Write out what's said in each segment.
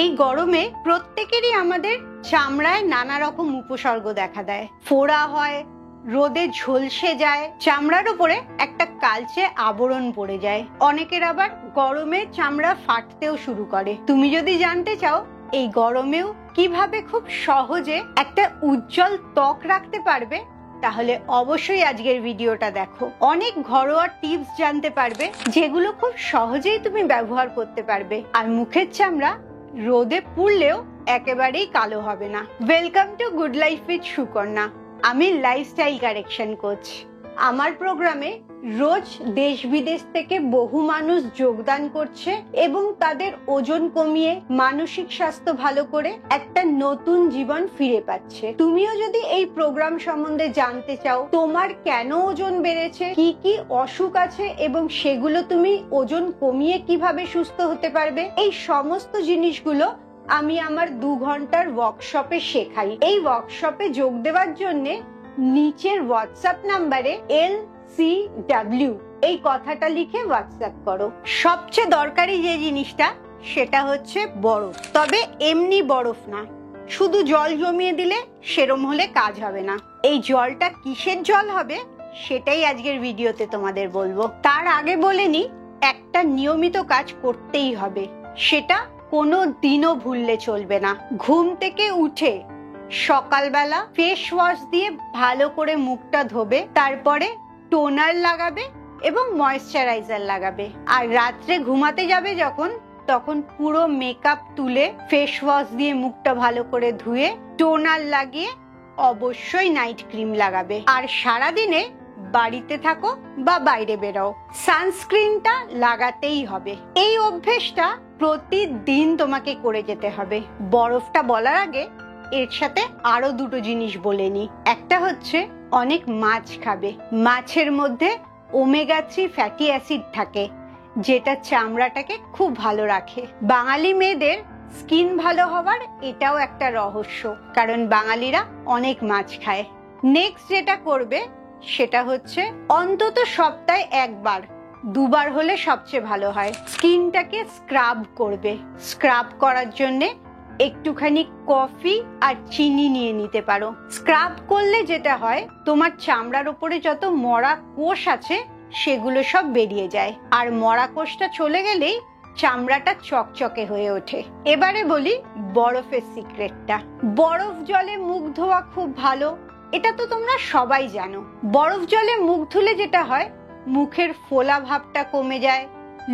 এই গরমে প্রত্যেকেরই আমাদের চামড়ায় নানা রকম উপসর্গ দেখা দেয়। ফোড়া হয়, রোদে ঝলসে যায়, চামড়ার উপরে একটা কালচে আবরণ পড়ে যায়। অনেকের আবার গরমে চামড়া ফাটতেও শুরু করে। তুমি যদি জানতে চাও এই গরমেও কিভাবে খুব সহজে একটা উজ্জ্বল ত্বক রাখতে পারবে, তাহলে অবশ্যই আজকের ভিডিওটা দেখো। অনেক ঘরোয়া টিপস জানতে পারবে যেগুলো খুব সহজেই তুমি ব্যবহার করতে পারবে, আর মুখের চামড়া রোদে পুড়লেও একেবারেই কালো হবে না। Welcome to good life with Sukanya. আমি লাইফস্টাইল কারেকশন কোচ। আমার প্রোগ্রামে রোজ দেশ বিদেশ থেকে বহু মানুষ যোগদান করছে এবং তাদের ওজন কমিয়ে মানসিক স্বাস্থ্য ভালো করে একটা নতুন জীবন ফিরে পাচ্ছে। তুমিও যদি এই প্রোগ্রাম সম্বন্ধে জানতে চাও, তোমার কেন ওজন বেড়েছে, কি কি অসুখ আছে এবং সেগুলো তুমি ওজন কমিয়ে কিভাবে সুস্থ হতে পারবে, এই সমস্ত জিনিসগুলো আমি আমার 2 ঘন্টার ওয়ার্কশপে শেখাই। এই ওয়ার্কশপে যোগ দেওয়ার জন্য নিচের হোয়াটসঅ্যাপ নাম্বারে LCW এই কথাটা লিখে হোয়াটসঅ্যাপ করো। সবচেয়ে দরকারি যে জিনিসটা সেটা হচ্ছে বরফ, তবে এমনি বরফ না, শুধু জল জমিয়ে দিলে সেরম হলে কাজ হবে না। এই জলটা কিসের জল হবে সেটাই আজকের ভিডিওতে তোমাদের বলবো। তার আগে বলে নি, একটা নিয়মিত কাজ করতেই হবে, সেটা কোনো দিনও ভুললে চলবে না। ঘুম থেকে উঠে সকালবেলা ফেস ওয়াশ দিয়ে ভালো করে মুখটা ধোবে, তারপরে টোনার লাগাবে এবং ময়েশ্চারাইজার লাগাবে। আর রাত্রে ঘুমাতে যাবে যখন, তখন পুরো মেকআপ তুলে ফেস ওয়াশ দিয়ে মুখটা ভালো করে ধুয়ে টোনার লাগিয়ে অবশ্যই নাইট ক্রিম লাগাবে। আর সারাদিনে বাড়িতে থাকো বা বাইরে বেরো, সানস্ক্রিনটা লাগাতেই হবে। এই অভ্যেসটা প্রতিদিন তোমাকে করে যেতে হবে। বরফটা বলার আগে এর সাথে আরো 2টো জিনিস বলে নি। একটা হচ্ছে অনেক মাছ খাবে। মাছের মধ্যে ওমেগা 3 ফ্যাটি অ্যাসিড থাকে, যেটা চামড়াটাকে খুব ভালো রাখে। বাঙালি মেয়েদের স্কিন ভালো হওয়ার এটাও একটা রহস্য, কারণ বাঙালিরা অনেক মাছ খায়। নেক্সট যেটা করবে সেটা হচ্ছে অন্তত সপ্তাহে 1 বার, 2 বার হলে সবচেয়ে ভালো হয়, স্কিনটাকে স্ক্রাব করবে। স্ক্রাব করার জন্য একটুখানি কফি আর চিনি নিয়ে নিতে পারো। স্ক্রাব করলে যেটা হয়, তোমার চামড়ার উপরে যত মরা কোষ আছে সেগুলো সব বেরিয়ে যায়, আর মরা কোষটা চলে গেলেই চামড়াটা চকচকে হয়ে ওঠে। এবারে বলি বরফের সিক্রেটটা। বরফ জলে মুখ ধোয়া খুব ভালো, এটা তো তোমরা সবাই জানো। বরফ জলে মুখ ধুলে যেটা হয়, মুখের ফোলা ভাবটা কমে যায়,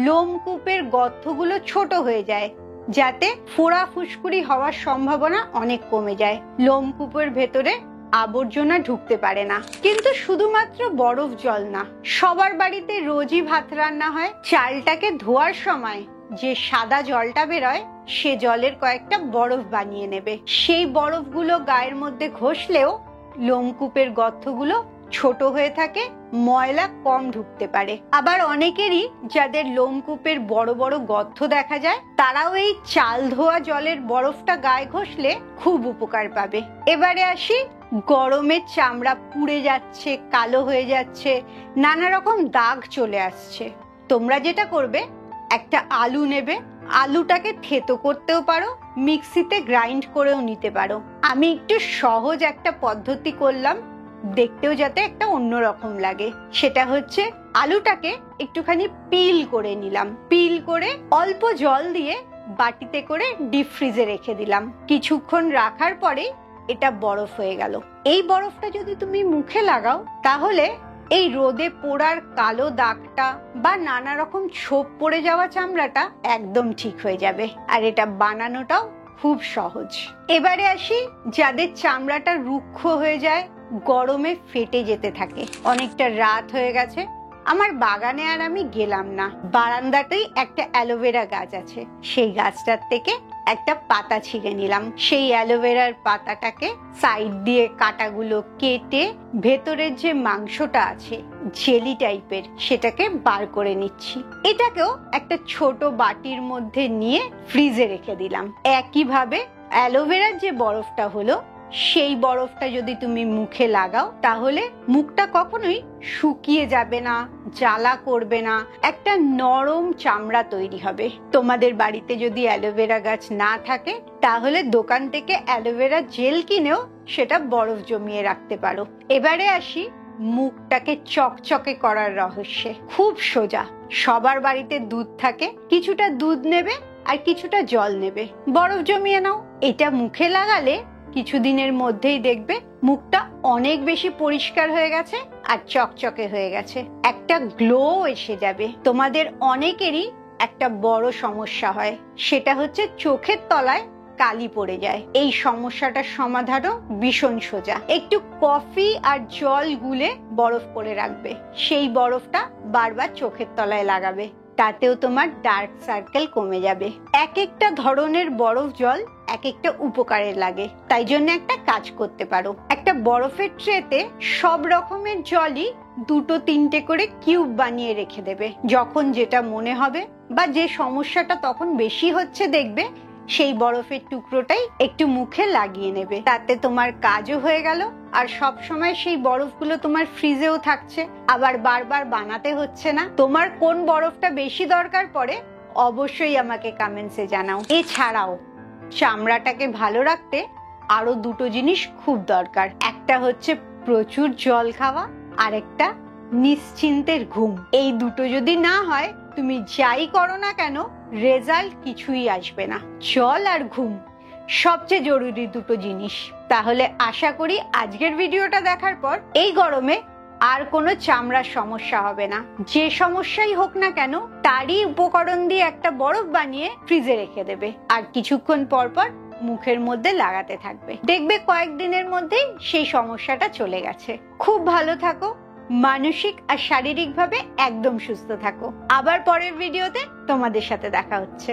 লোমকূপের গর্তগুলো ছোট হয়ে যায়, যাতে ফোড়া ফুসকুড়ি হওয়ার সম্ভাবনা অনেক কমে যায়। লোমকূপের ভেতরে আবর্জনা ঢুকতে পারে না। কিন্তু শুধুমাত্র বরফ জল না, সবার বাড়িতে রোজই ভাত রান্না হয়। চালটাকে ধোয়ার সময় যে সাদা জলটা বেরোয়, সে জলের কয়েকটা বরফ বানিয়ে নেবে। সেই বরফগুলো গায়ের মধ্যে ঘষলেও লোমকূপের গর্তগুলো ছোট হয়ে থাকে, ময়লা কম ঢুকতে পারে। আবার অনেকেরই যাদের লোমকূপের বড় বড় গর্ত দেখা যায়, তারাও এই চাল ধোয়া জলের বরফটা গায়ে ঘষলে খুব উপকার পাবে। এবারে আসি, গরমে চামড়া পুড়ে যাচ্ছে, কালো হয়ে যাচ্ছে, নানা রকম দাগ চলে আসছে। তোমরা যেটা করবে, একটা আলু নেবে, আলুটাকে থেতো করতেও পারো, মিক্সিতে গ্রাইন্ড করেও নিতে পারো। আমি একটু সহজ একটা পদ্ধতি করলাম, দেখতেও যাতে একটা অন্যরকম লাগে। সেটা হচ্ছে আলুটাকে একটুখানি পিল করে নিলাম, পিল করে অল্প জল দিয়ে বাটিতে করে ডিপ ফ্রিজে রেখে দিলাম। কিছুক্ষণ রাখার পরে এটা বরফ হয়ে গেল। এই বরফটা যদি তুমি মুখে লাগাও, তাহলে এই রোদে পোড়ার কালো দাগটা বা নানা রকম ছোপ পড়ে যাওয়া চামড়াটা একদম ঠিক হয়ে যাবে। আর এটা বানানোটাও খুব সহজ। এবারে আসি, যাদের চামড়াটা রুক্ষ হয়ে যায়, গরমে ফেটে যেতে থাকে, অনেকটা রাত হয়ে গেছে, আমার বাগানে আর আমি গেলাম না, বারান্দাতেই একটা অ্যালোভেরা গাছ আছে, সেই গাছটার থেকে একটা পাতা ছিঁড়ে নিলাম। সেই অ্যালোভেরার পাতাটাকে সাইড দিয়ে কাটাগুলো কেটে ভেতরের যে মাংসটা আছে জেলি টাইপের, সেটাকে বার করে নিচ্ছি। এটাকেও একটা ছোট বাটির মধ্যে নিয়ে ফ্রিজে রেখে দিলাম। একইভাবে অ্যালোভেরার যে বরফটা হলো, সেই বরফটা যদি তুমি মুখে লাগাও তাহলে মুখটা কখনোই শুকিয়ে যাবে না, জ্বালা করবে না, একটা নরম চামড়া তৈরি হবে। তোমাদের বাড়িতে যদি অ্যালোভেরা গাছ না থাকে তাহলে দোকান থেকে অ্যালোভেরা জেল কিনেও সেটা বরফ জমিয়ে রাখতে পারো। এবারে আসি মুখটাকে চকচকে করার রহস্যে। খুব সোজা। সবার বাড়িতে দুধ থাকে, কিছুটা দুধ নেবে আর কিছুটা জল নেবে, বরফ জমিয়ে নাও। এটা মুখে লাগালে কিছুদিনের মধ্যেই দেখবে মুখটা অনেক বেশি পরিষ্কার হয়ে গেছে আর চকচকে হয়ে গেছে, একটা গ্লো এসে যাবে। তোমাদের অনেকেরই একটা বড় সমস্যা হয়, সেটা হচ্ছে চোখের তলায় কালি পড়ে যায়। এই সমস্যাটার সমাধানও ভীষণ সোজা। একটু কফি আর জল গুলে বরফ করে রাখবে, সেই বরফটা বারবার চোখের তলায় লাগাবে, তাতেও তোমার ডার্ক সার্কেল কমে যাবে। এক একটা ধরনের বরফ জল এক একটা উপকারে লাগে, তাই জন্য একটা কাজ করতে পারো, একটা বরফের ট্রেতে সব রকমের জলই 2-3টে করে কিউব বানিয়ে রেখে দেবে। যখন যেটা মনে হবে বা যে সমস্যাটা তখন বেশি হচ্ছে দেখবে, সেই বরফের টুকরোটাই একটু মুখে লাগিয়ে নেবে, তাতে তোমার কাজও হয়ে গেল আর সব সময় সেই বরফগুলো তোমার ফ্রিজেও থাকছে, আবার বারবার বানাতে হচ্ছে না। তোমার কোন বরফটা বেশি দরকার পড়ে অবশ্যই আমাকে কমেন্টসে জানাও। এছাড়াও চামড়াটাকে ভালো রাখতে আরো 2টো জিনিস খুব দরকার, একটা হচ্ছে প্রচুর জল খাওয়া আর একটা নিশ্চিন্তের ঘুম। এই 2টো যদি না হয় তুমি যাই করো না কেন রেজাল্ট কিছুই আসবে না। জল আর ঘুম সবচেয়ে জরুরি 2টো জিনিস। তাহলে আশা করি আজকের ভিডিওটা দেখার পর এই গরমে আর কোনো চামড়ার সমস্যা হবে না। যে সমস্যাই হোক না কেন তারই উপকরণ দিয়ে একটা বরফ বানিয়ে ফ্রিজে রেখে দেবে আর কিছুক্ষণ পর পর মুখের মধ্যে লাগাতে থাকবে, দেখবে কয়েকদিনের মধ্যেই সেই সমস্যাটা চলে গেছে। খুব ভালো থাকো, মানসিক আর শারীরিকভাবে একদম সুস্থ থাকো। আবার পরের ভিডিওতে তোমাদের সাথে দেখা হচ্ছে।